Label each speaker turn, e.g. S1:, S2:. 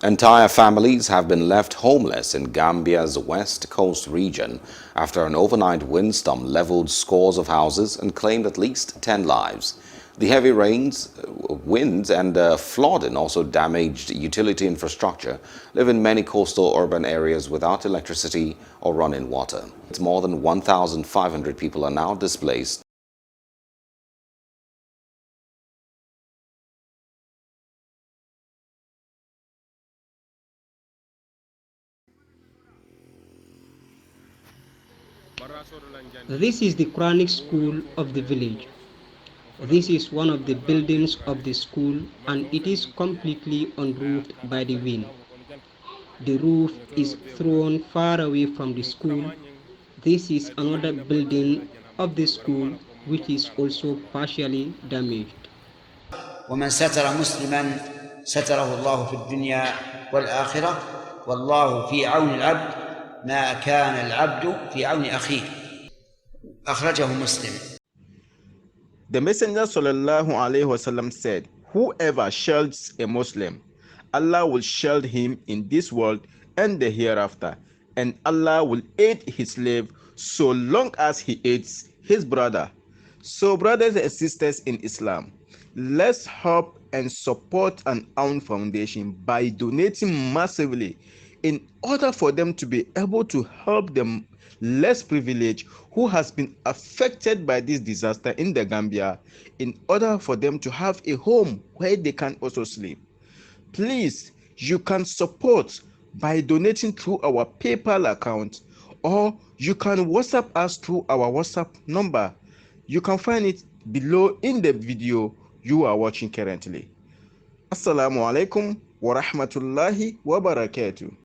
S1: Entire families have been left homeless in Gambia's west coast region after an overnight windstorm leveled scores of houses and claimed at least 10 lives. The heavy rains, winds and flooding also damaged utility infrastructure, leaving many coastal urban areas without electricity or running water. It's more than 1,500 people are now displaced.
S2: This is the Quranic school of the village. This is one of the buildings of the school and it is completely unroofed by the wind. The roof is thrown far away from the school. This is another building of the school which is also partially damaged.
S3: ومن ستر مسلما ستره الله في الدنيا والآخرة والله في عون العبد ما كان العبد في عون أخيه أخرجه مسلم.
S4: The Messenger sallallahu alaihi wasallam said, whoever shields a Muslim, Allah will shield him in this world and the hereafter, and Allah will aid his slave so long as he aids his brother. So brothers and sisters in Islam, let's help and support an AL-AOUNU foundation by donating massively in order for them to be able to help them less privileged who has been affected by this disaster in the Gambia, in order for them to have a home where they can also sleep. Please, you can support by donating through our PayPal account, or you can WhatsApp us through our WhatsApp number. You can find it below in the video you are watching currently. Assalamu alaikum wa rahmatullahi wa barakatuh.